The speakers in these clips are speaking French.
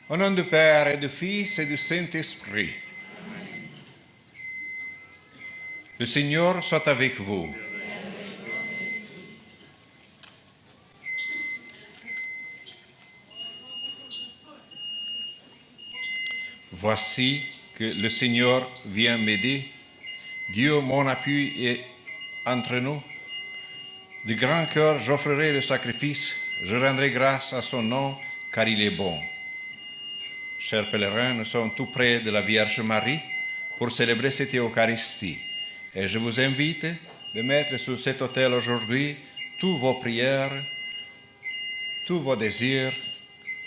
Au nom du Père et du Fils et du Saint-Esprit. Le Seigneur soit avec vous. Voici que le Seigneur vient m'aider. Dieu, mon appui, est entre nous. De grand cœur, j'offrirai le sacrifice. Je rendrai grâce à son nom, car il est bon. Chers pèlerins, nous sommes tout près de la Vierge Marie pour célébrer cette Eucharistie. Et je vous invite de mettre sur cet autel aujourd'hui toutes vos prières, tous vos désirs,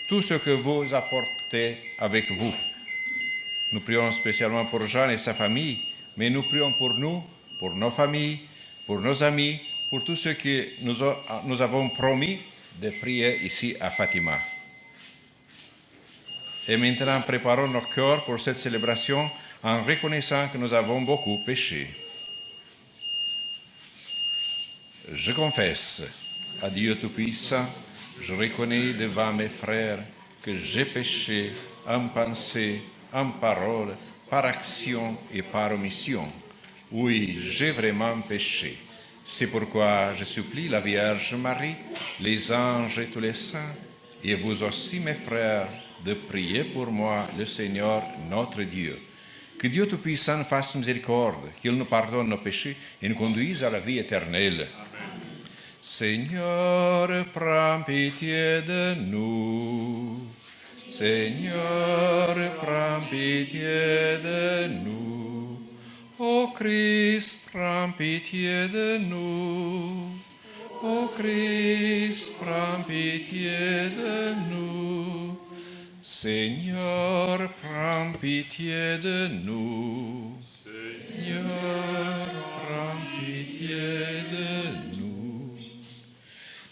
tout ce que vous apportez avec vous. Nous prions spécialement pour Jean et sa famille, mais nous prions pour nous, pour nos familles, pour nos amis, pour tous ceux que nous avons promis de prier ici à Fatima. Et maintenant, préparons nos cœurs pour cette célébration en reconnaissant que nous avons beaucoup péché. Je confesse à Dieu Tout-Puissant, je reconnais devant mes frères que j'ai péché en pensée, en parole, par action et par omission. Oui, j'ai vraiment péché. C'est pourquoi je supplie la Vierge Marie, les anges et tous les saints, et vous aussi, mes frères, de prier pour moi, le Seigneur, notre Dieu. Que Dieu Tout-Puissant fasse miséricorde, qu'il nous pardonne nos péchés et nous conduise à la vie éternelle. Seigneur, prends pitié de nous. Seigneur, prends pitié de nous. Ô Christ, prends pitié de nous. Ô Christ, prends pitié de nous. Seigneur, prends pitié de nous. Seigneur, prends pitié de nous.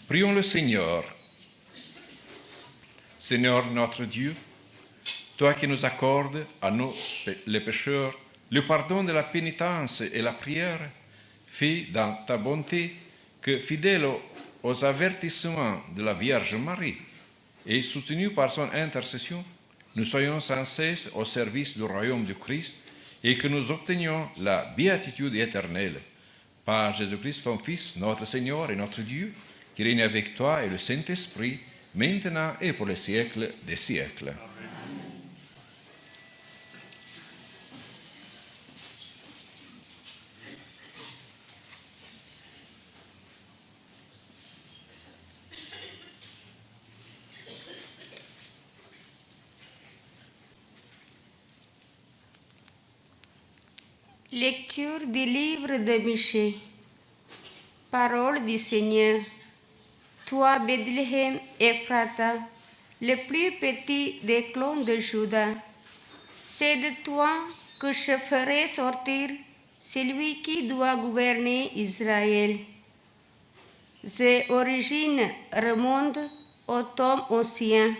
Prions le Seigneur. Seigneur notre Dieu, toi qui nous accordes à nous, les pécheurs, le pardon de la pénitence et la prière, fais dans ta bonté que, fidèle aux avertissements de la Vierge Marie et soutenus par son intercession, nous soyons sans cesse au service du royaume du Christ et que nous obtenions la béatitude éternelle. Par Jésus-Christ, ton Fils, notre Seigneur et notre Dieu, qui règne avec toi et le Saint-Esprit, maintenant et pour les siècles des siècles. Lecture du livre de Michée. Parole du Seigneur. Toi, Bethléem, Ephrata, le plus petit des clones de Juda, c'est de toi que je ferai sortir celui qui doit gouverner Israël. Ses origines remontent au temps ancien,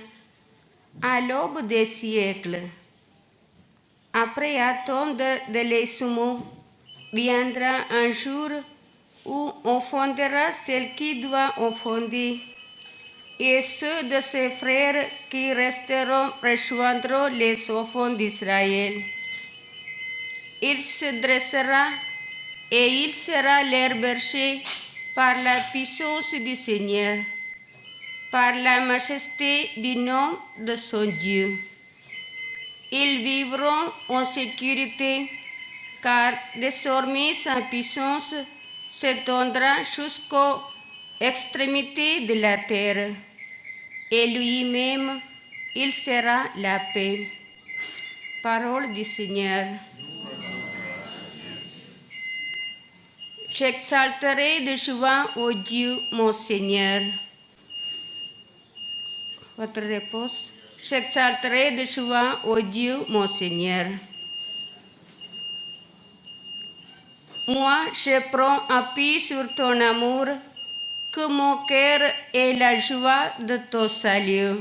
à l'aube des siècles. Après attendre de l'Essumo, viendra un jour où on fondera celle qui doit en fonder, et ceux de ses frères qui resteront rejoindront les enfants d'Israël. Il se dressera et il sera leur berger par la puissance du Seigneur, par la majesté du nom de son Dieu. Ils vivront en sécurité, car désormais sa puissance s'étendra jusqu'aux extrémités de la terre, et lui-même, il sera la paix. Parole du Seigneur. J'exalterai de joie au Dieu mon Seigneur. Votre réponse. J'exalterai de joie au Dieu mon Seigneur. Moi, je prends appui sur ton amour, que mon cœur ait la joie de ton salut.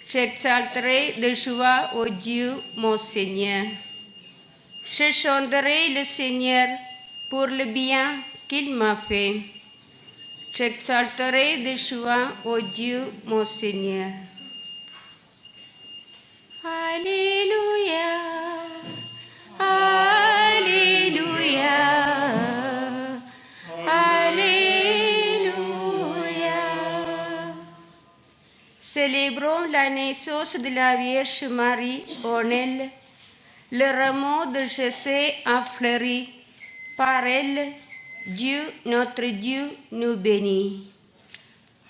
J'exalterai de joie au Dieu mon Seigneur. Je chanterai le Seigneur pour le bien qu'il m'a fait. J'exalterai de joie au Dieu mon Seigneur. Alléluia, Alléluia, Alléluia. Célébrons la naissance de la Vierge Marie en elle. Le rameau de Jessé a fleuri. Par elle, Dieu, notre Dieu, nous bénit.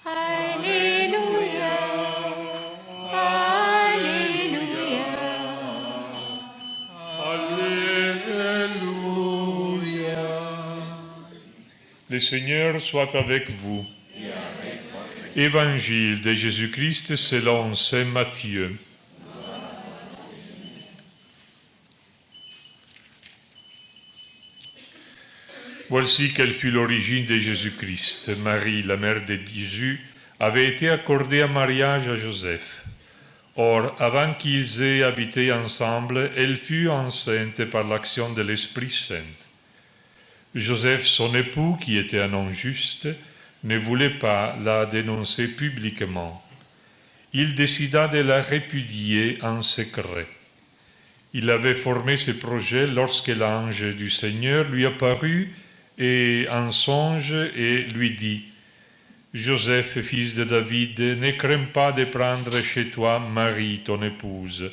Alléluia, Alléluia. Alléluia. Le Seigneur soit avec vous. Évangile de Jésus-Christ selon saint Matthieu. Voici quelle fut l'origine de Jésus-Christ. Marie, la mère de Jésus, avait été accordée en mariage à Joseph. Or, avant qu'ils aient habité ensemble, elle fut enceinte par l'action de l'Esprit Saint. Joseph, son époux, qui était un homme juste, ne voulait pas la dénoncer publiquement. Il décida de la répudier en secret. Il avait formé ses projets lorsque l'ange du Seigneur lui apparut et en songe et lui dit « Joseph, fils de David, ne crains pas de prendre chez toi Marie, ton épouse.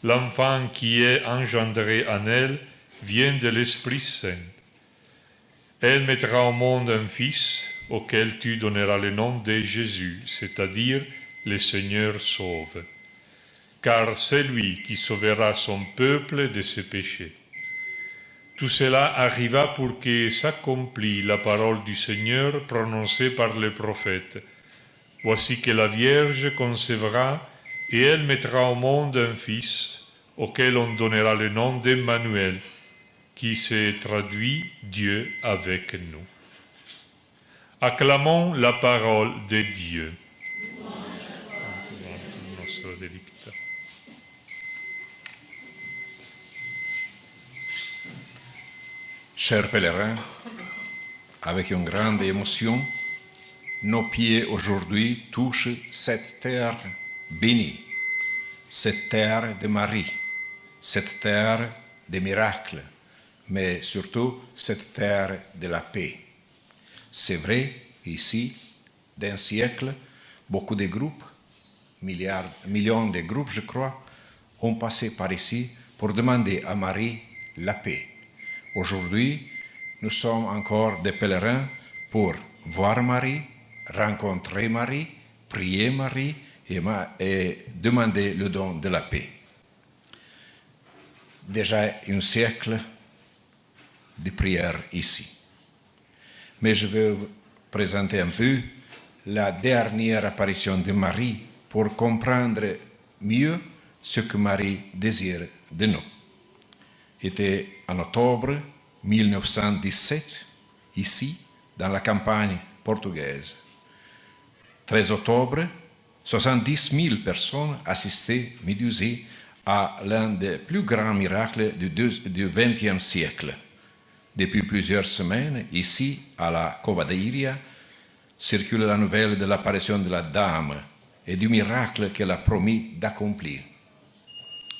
L'enfant qui est engendré en elle vient de l'Esprit Saint. Elle mettra au monde un fils auquel tu donneras le nom de Jésus, c'est-à-dire le Seigneur sauve. Car c'est lui qui sauvera son peuple de ses péchés. » Tout cela arriva pour que s'accomplît la parole du Seigneur prononcée par le prophète. Voici que la Vierge concevra et elle mettra au monde un fils auquel on donnera le nom d'Emmanuel, qui se traduit Dieu avec nous. Acclamons la parole de Dieu. Chers pèlerins, avec une grande émotion, nos pieds aujourd'hui touchent cette terre bénie, cette terre de Marie, cette terre des miracles, mais surtout cette terre de la paix. C'est vrai, ici, d'un siècle, beaucoup de groupes, millions de groupes, je crois, ont passé par ici pour demander à Marie la paix. Aujourd'hui, nous sommes encore des pèlerins pour voir Marie, rencontrer Marie, prier Marie et demander le don de la paix. Déjà un siècle de prière ici. Mais je vais vous présenter un peu la dernière apparition de Marie pour comprendre mieux ce que Marie désire de nous. Était en octobre 1917, ici, dans la campagne portugaise. 13 octobre, 70 000 personnes assistaient, médusées, à l'un des plus grands miracles du XXe siècle. Depuis plusieurs semaines, ici, à la Covadeiria, circule la nouvelle de l'apparition de la Dame et du miracle qu'elle a promis d'accomplir.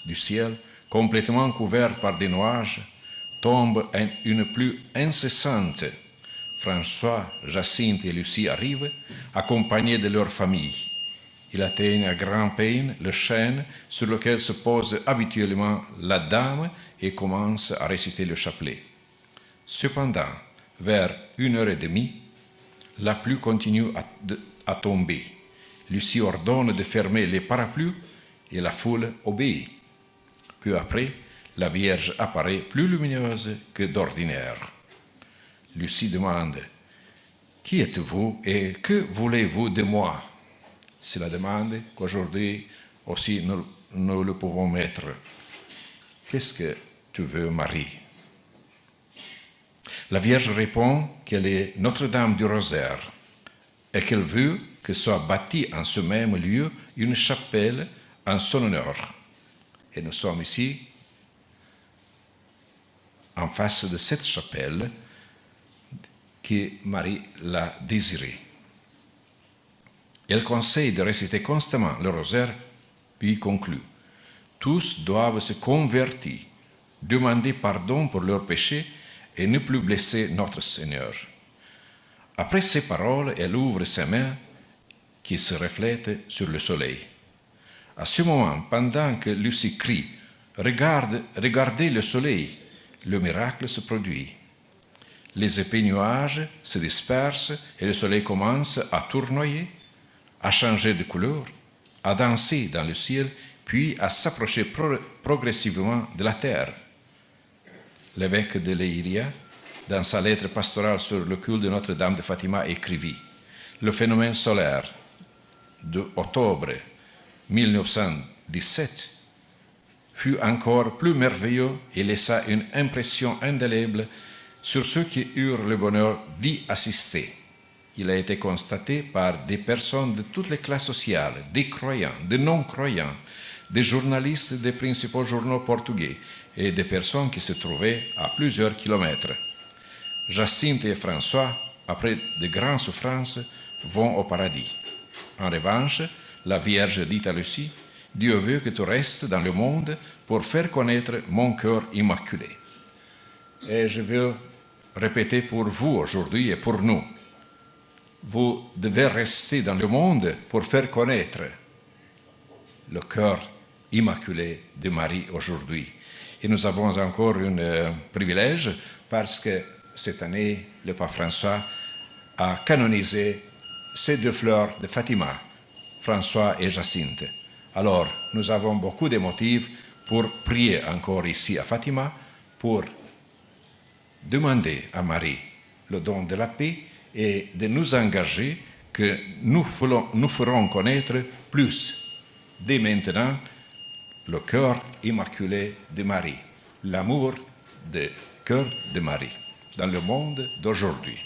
Du ciel, complètement couvert par des nuages, tombe une pluie incessante. François, Jacinthe et Lucie arrivent, accompagnés de leur famille. Ils atteignent à grand-peine le chêne sur lequel se pose habituellement la Dame et commencent à réciter le chapelet. Cependant, vers 1h30, la pluie continue à tomber. Lucie ordonne de fermer les parapluies et la foule obéit. Peu après, la Vierge apparaît plus lumineuse que d'ordinaire. Lucie demande « Qui êtes-vous et que voulez-vous de moi ?» C'est la demande qu'aujourd'hui aussi nous le pouvons mettre. Qu'est-ce que tu veux, Marie? La Vierge répond qu'elle est Notre-Dame du Rosaire et qu'elle veut que soit bâtie en ce même lieu une chapelle en son honneur. Et nous sommes ici, en face de cette chapelle que Marie l'a désirée. Elle conseille de réciter constamment le rosaire, puis conclut Tous doivent se convertir, demander pardon pour leurs péchés et ne plus blesser notre Seigneur. Après ces paroles, elle ouvre ses mains qui se reflètent sur le soleil. À ce moment, pendant que Lucie crie « Regardez le soleil », le miracle se produit. Les épais nuages se dispersent et le soleil commence à tournoyer, à changer de couleur, à danser dans le ciel, puis à s'approcher progressivement de la terre. L'évêque de Leiria, dans sa lettre pastorale sur le culte de Notre-Dame de Fatima, écrivit « Le phénomène solaire d'octobre 1917 fut encore plus merveilleux et laissa une impression indélébile sur ceux qui eurent le bonheur d'y assister. Il a été constaté par des personnes de toutes les classes sociales, des croyants, des non-croyants, des journalistes des principaux journaux portugais et des personnes qui se trouvaient à plusieurs kilomètres. Jacinthe et François, après de grandes souffrances, vont au paradis. En revanche, la Vierge dit à Lucie, « Dieu veut que tu restes dans le monde pour faire connaître mon cœur immaculé. » Et je veux répéter pour vous aujourd'hui et pour nous. Vous devez rester dans le monde pour faire connaître le cœur immaculé de Marie aujourd'hui. Et nous avons encore un privilège parce que cette année, le pape François a canonisé ces deux fleurs de Fatima, François et Jacinthe. Alors, nous avons beaucoup de motifs pour prier encore ici à Fatima, pour demander à Marie le don de la paix et de nous engager que nous ferons connaître plus, dès maintenant, le cœur immaculé de Marie, l'amour du cœur de Marie, dans le monde d'aujourd'hui.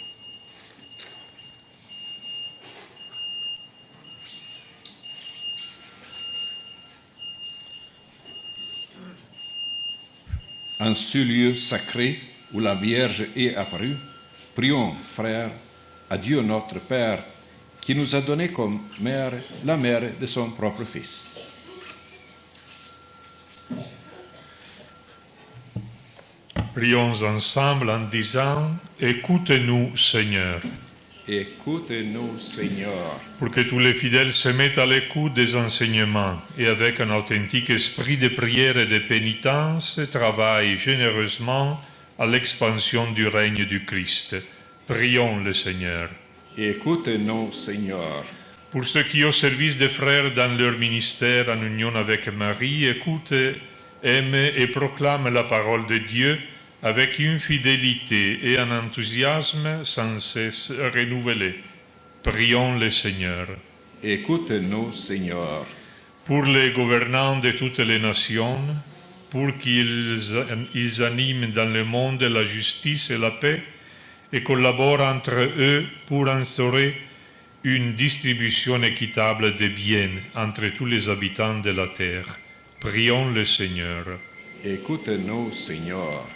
En ce lieu sacré où la Vierge est apparue, prions, frères, à Dieu notre Père, qui nous a donné comme mère la mère de son propre Fils. Prions ensemble en disant « Écoute-nous, Seigneur ». Écoute-nous, Seigneur, Pour que tous les fidèles se mettent à l'écoute des enseignements et avec un authentique esprit de prière et de pénitence, travaillent généreusement à l'expansion du règne du Christ. Prions le Seigneur. écoute-nous, Seigneur. Pour ceux qui, au service des frères dans leur ministère en union avec Marie, écoutent, aiment et proclament la parole de Dieu avec une fidélité et un enthousiasme sans cesse renouvelés. Prions le Seigneur. Écoute-nous, Seigneur. Pour les gouvernants de toutes les nations, pour qu'ils animent dans le monde la justice et la paix et collaborent entre eux pour instaurer une distribution équitable des biens entre tous les habitants de la terre. Prions le Seigneur. Écoute-nous, Seigneur.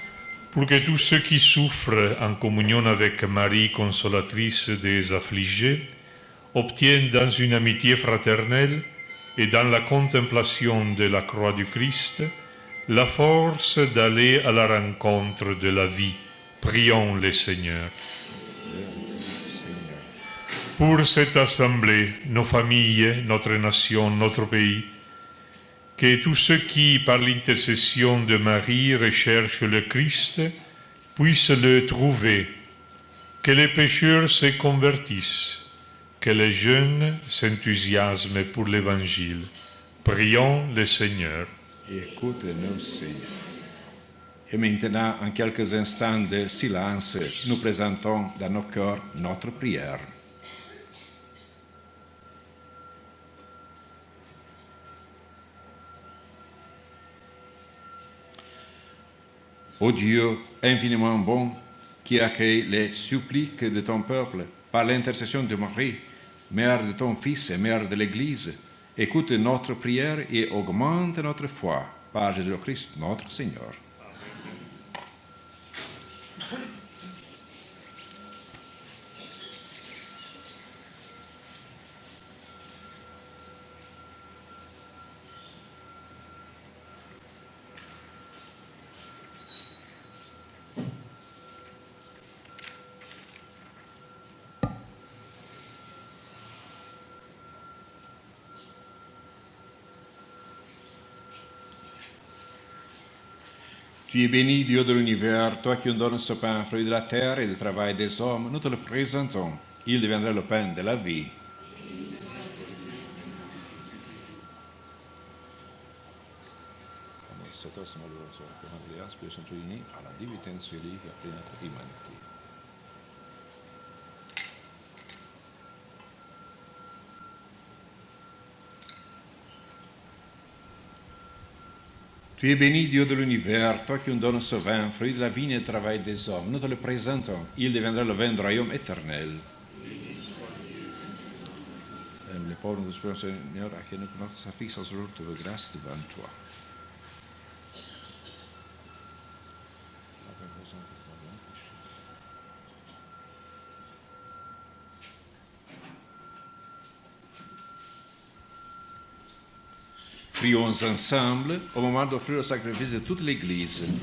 Pour que tous ceux qui souffrent en communion avec Marie, consolatrice des affligés, obtiennent dans une amitié fraternelle et dans la contemplation de la croix du Christ la force d'aller à la rencontre de la vie. Prions le Seigneur. Pour cette assemblée, nos familles, notre nation, notre pays, que tous ceux qui, par l'intercession de Marie, recherchent le Christ, puissent le trouver, que les pécheurs se convertissent, que les jeunes s'enthousiasment pour l'Évangile. Prions le Seigneur. Écoute-nous, Seigneur. Et maintenant, en quelques instants de silence, nous présentons dans nos cœurs notre prière. Ô Dieu infiniment bon, qui accueille les suppliques de ton peuple par l'intercession de Marie, mère de ton Fils et mère de l'Église, écoute notre prière et augmente notre foi par Jésus-Christ notre Seigneur. Tu es béni, Dieu de l'univers, toi qui nous donnes ce pain, fruit de la terre et du travail des hommes, nous te le présentons. Il deviendra le pain de la vie. À la divinité enseveli et après notre humanité. Tu es béni, Dieu de l'univers, toi qui nous donnes ce vin, fruit de la vigne et du travail des hommes. Nous te le présentons. Il deviendra le vin du royaume éternel. Les pauvres nous espérons, Seigneur, à qui notre sacrifice ce jour trouve grâce devant toi. Prions ensemble au moment d'offrir le sacrifice de toute l'Église.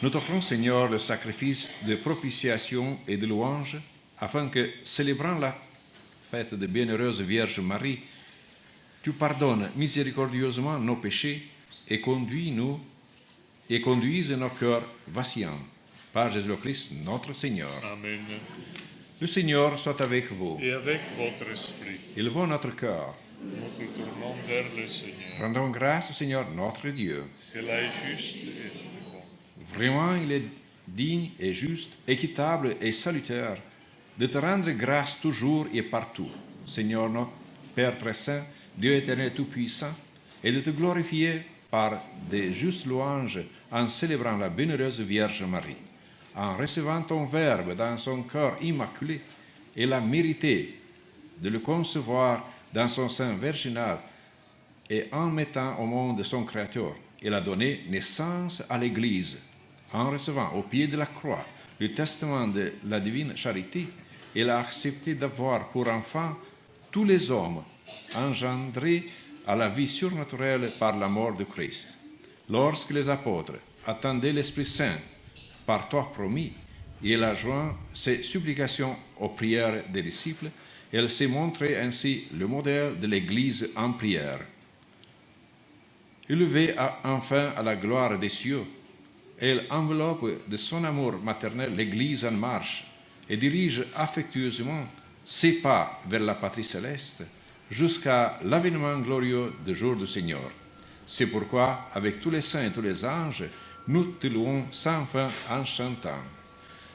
Nous t'offrons, Seigneur, le sacrifice de propitiation et de louange, afin que, célébrant la fête de Bienheureuse Vierge Marie, tu pardonnes miséricordieusement nos péchés et conduises nos cœurs vacillants. Par Jésus-Christ, notre Seigneur. Amen. Le Seigneur soit avec vous. Et avec votre esprit, Élevons notre cœur. nous te tournons vers le Seigneur. Rendons grâce au Seigneur notre Dieu. Cela est juste et c'est bon. Vraiment, il est digne et juste, équitable et salutaire de te rendre grâce toujours et partout, Seigneur notre Père très saint, Dieu éternel tout-puissant, et de te glorifier par des justes louanges en célébrant la bienheureuse Vierge Marie. En recevant ton Verbe dans son cœur immaculé, elle a mérité de le concevoir dans son sein virginal et en mettant au monde son Créateur, elle a donné naissance à l'Église. En recevant au pied de la croix le testament de la divine charité, elle a accepté d'avoir pour enfants tous les hommes engendrés à la vie surnaturelle par la mort de Christ. Lorsque les apôtres attendaient l'Esprit Saint, par toi promis, et elle a joint ses supplications aux prières des disciples, elle s'est montrée ainsi le modèle de l'Église en prière. Élevée enfin à la gloire des cieux, elle enveloppe de son amour maternel l'Église en marche et dirige affectueusement ses pas vers la patrie céleste jusqu'à l'avènement glorieux du jour du Seigneur. C'est pourquoi, avec tous les saints et tous les anges, nous te louons sans fin en chantant.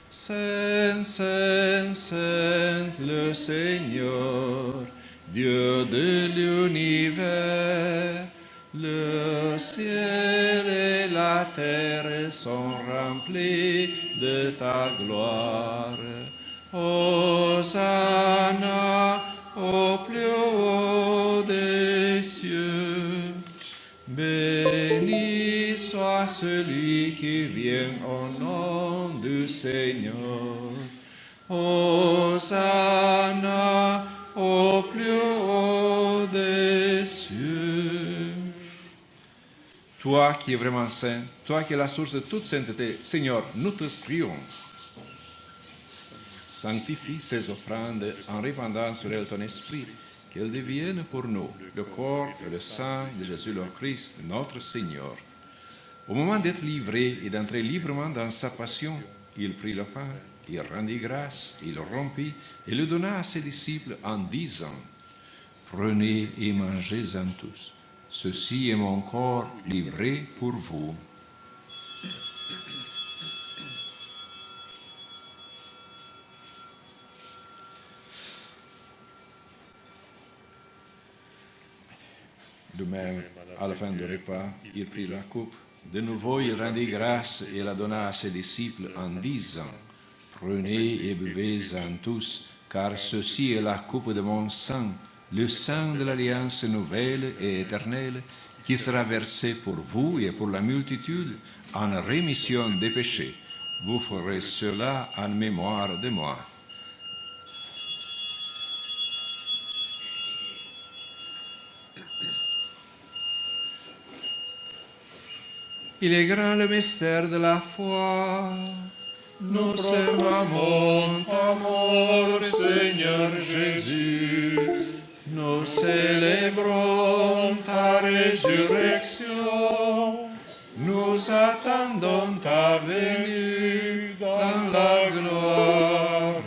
Saint, Saint, Saint, le Seigneur, Dieu de l'univers, le ciel et la terre sont remplis de ta gloire. Hosanna au plus haut des cieux. Béni soit celui qui vient au nom du Seigneur. Hosanna au plus haut des cieux. Toi qui es vraiment saint, toi qui es la source de toute sainteté, Seigneur, nous te prions. Sanctifie ces offrandes en répandant sur elles ton esprit, qu'elles deviennent pour nous le corps et le sang de Jésus le Christ, notre Seigneur. Au moment d'être livré et d'entrer librement dans sa passion, il prit le pain, il rendit grâce, il le rompit et le donna à ses disciples en disant, « Prenez et mangez-en tous. Ceci est mon corps livré pour vous. » De même, à la fin du repas, il prit la coupe. De nouveau, il rendit grâce et la donna à ses disciples en disant, « Prenez et buvez-en tous, car ceci est la coupe de mon sang, le sang de l'alliance nouvelle et éternelle, qui sera versé pour vous et pour la multitude en rémission des péchés. Vous ferez cela en mémoire de moi. » Il est grand le mystère de la foi. Nous proclamons ta mort, Seigneur Jésus. Nous célébrons ta résurrection. Nous attendons ta venue dans la gloire.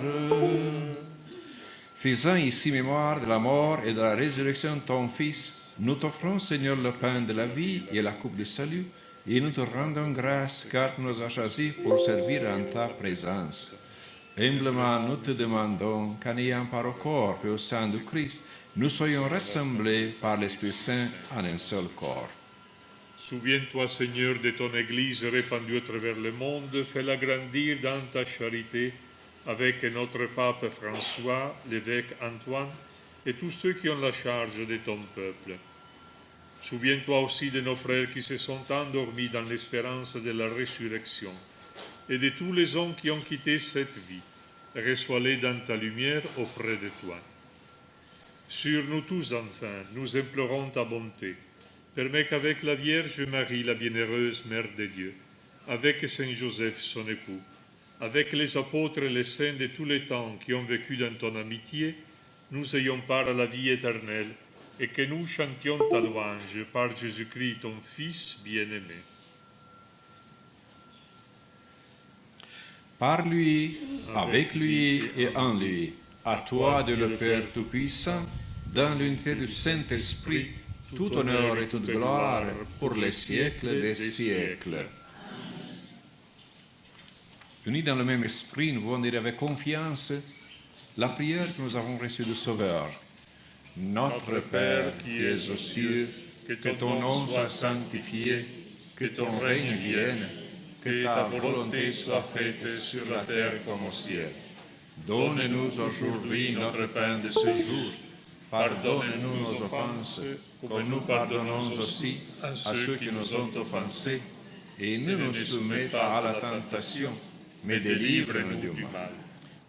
Faisant ici mémoire de la mort et de la résurrection de ton Fils, nous t'offrons, Seigneur, le pain de la vie et la coupe de salut, et nous te rendons grâce car tu nous as choisis pour servir en ta présence. Humblement, nous te demandons qu'en ayant par au corps et au sang du Christ, nous soyons rassemblés par l'Esprit Saint en un seul corps. Souviens-toi, Seigneur, de ton Église répandue à travers le monde, fais-la grandir dans ta charité, avec notre pape François, l'évêque Antoine, et tous ceux qui ont la charge de ton peuple. Souviens-toi aussi de nos frères qui se sont endormis dans l'espérance de la résurrection, et de tous les hommes qui ont quitté cette vie. Reçois-les dans ta lumière auprès de toi. Sur nous tous, enfin, nous implorons ta bonté. Permets qu'avec la Vierge Marie, la bienheureuse Mère de Dieu, avec Saint Joseph, son époux, avec les apôtres et les saints de tous les temps qui ont vécu dans ton amitié, nous ayons part à la vie éternelle et que nous chantions ta louange par Jésus-Christ, ton Fils bien-aimé. Par lui, avec lui et en lui, à toi, Dieu le Père Tout-Puissant, dans l'unité du Saint-Esprit, tout honneur et toute gloire pour les siècles des siècles. Unis dans le même esprit, nous pouvons dire avec confiance la prière que nous avons reçue du Sauveur. Notre Père qui es aux cieux, que ton nom soit sanctifié, que ton règne vienne, que ta volonté soit faite sur la terre comme au ciel. Donne-nous aujourd'hui notre pain de ce jour. Pardonne-nous nos offenses, comme nous pardonnons aussi à ceux qui nous ont offensés. Et ne nous soumets pas à la tentation, mais délivre-nous du mal.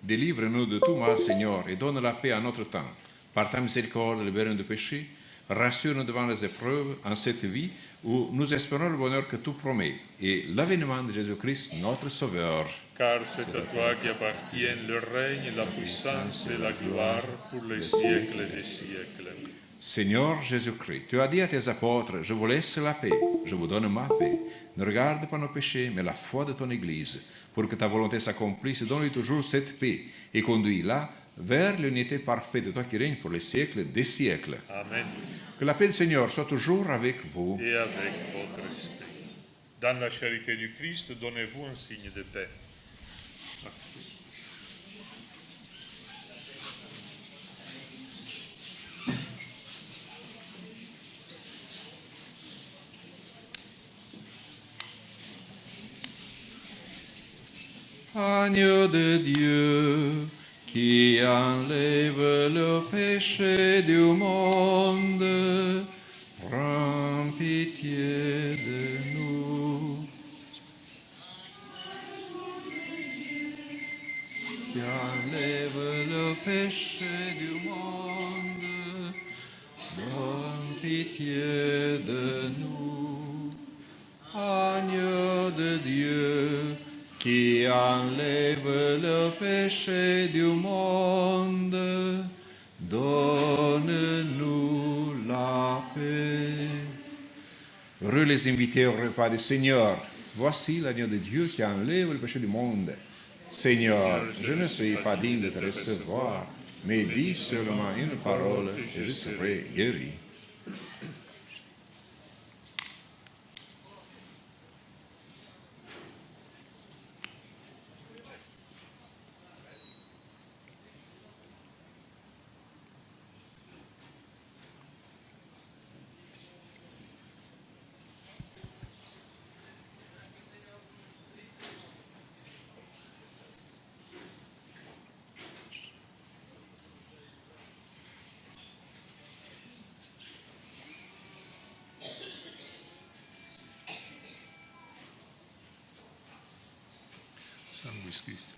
Délivre-nous de tout mal, Seigneur, et donne la paix à notre temps. Par ta miséricorde, libère-nous du péché, rassure-nous devant les épreuves en cette vie où nous espérons le bonheur que tu promets et l'avènement de Jésus-Christ, notre Sauveur. Car c'est à toi qui appartiennent le règne, la puissance et la gloire pour les siècles des siècles. Seigneur Jésus-Christ, tu as dit à tes apôtres, je vous laisse la paix, je vous donne ma paix. Ne regarde pas nos péchés, mais la foi de ton Église. Pour que ta volonté s'accomplisse, donne-lui toujours cette paix et conduis-la vers l'unité parfaite de toi qui règne pour les siècles des siècles. Amen. Que la paix du Seigneur soit toujours avec vous. Et avec votre esprit. Dans la charité du Christ, donnez-vous un signe de paix. Agneau de Dieu, qui enlève le péché du monde, prends pitié de nous. Qui enlève le péché du monde, prends pitié de nous. Agneau de Dieu, qui enlève le péché du monde, donne-nous la paix. Heureux les invités au repas du Seigneur. Voici l'agneau de Dieu qui enlève le péché du monde. Seigneur, je ne suis pas digne de te recevoir, mais dis seulement une parole et je serai guéri. Sanguis Christi.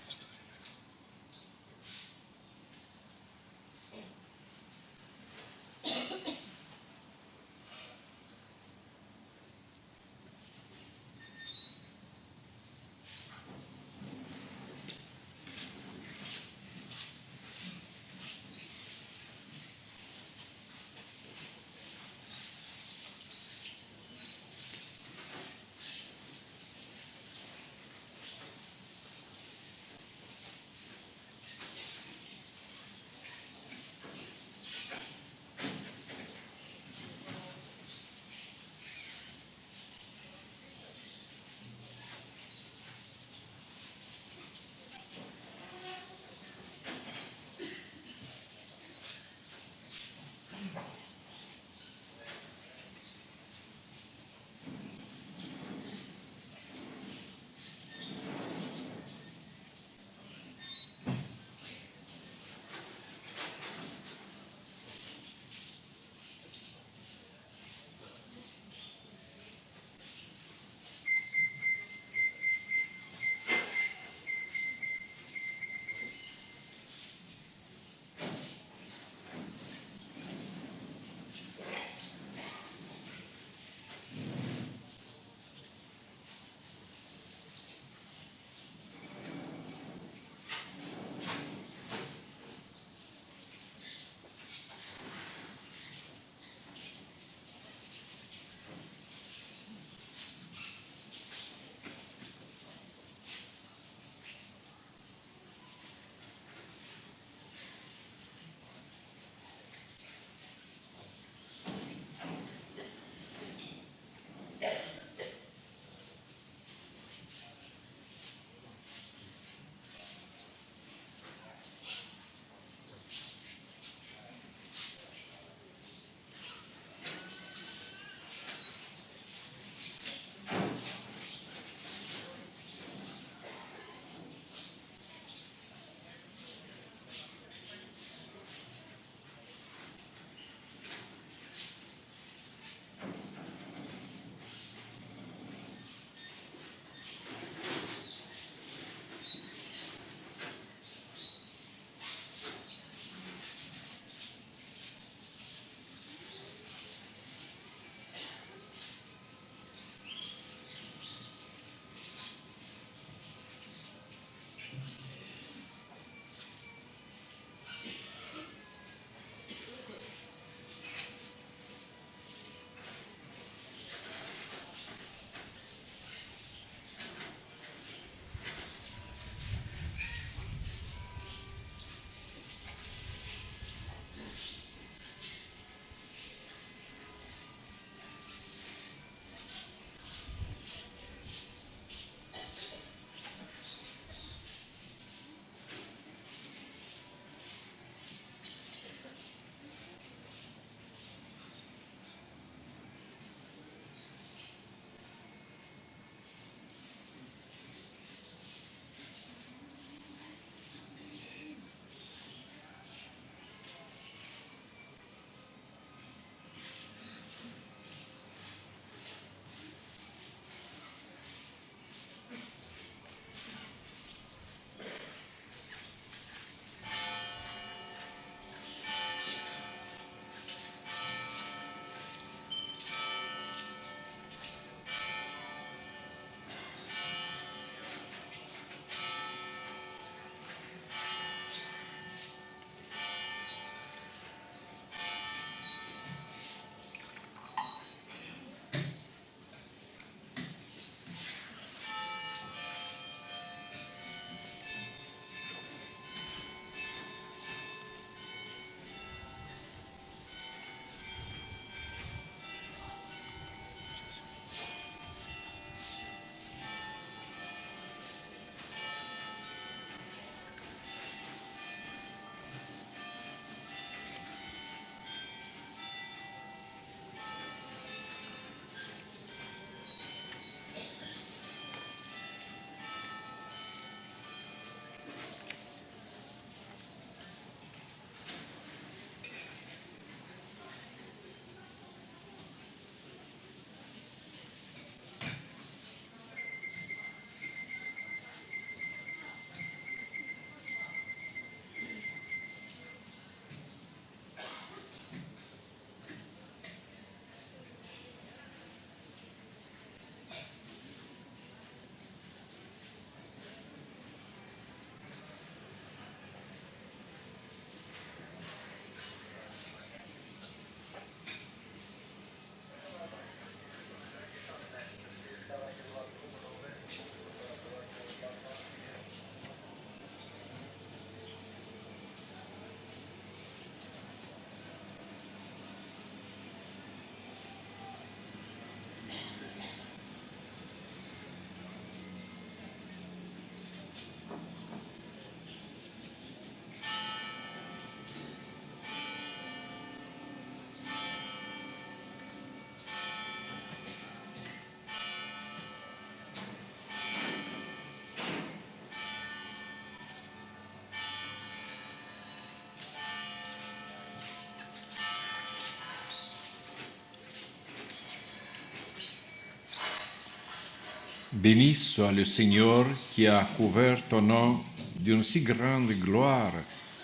Béni soit le Seigneur qui a couvert ton nom d'une si grande gloire.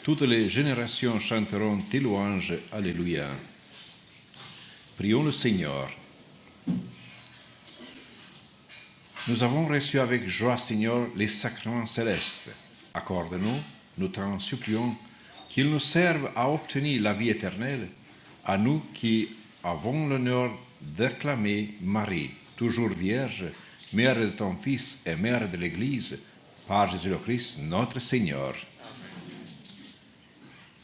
Toutes les générations chanteront tes louanges. Alléluia. Prions le Seigneur. Nous avons reçu avec joie, Seigneur, les sacrements célestes. Accorde-nous, nous t'en supplions, qu'ils nous servent à obtenir la vie éternelle, à nous qui avons l'honneur d'acclamer Marie, toujours vierge, mère de ton Fils et mère de l'Église, par Jésus le Christ, notre Seigneur.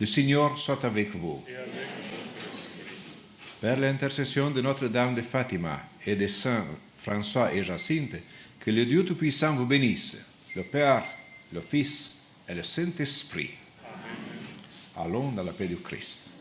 Le Seigneur soit avec vous. Par l'intercession de Notre-Dame de Fatima et des saints François et Jacinthe, que le Dieu Tout-Puissant vous bénisse, le Père, le Fils et le Saint-Esprit. Allons dans la paix du Christ.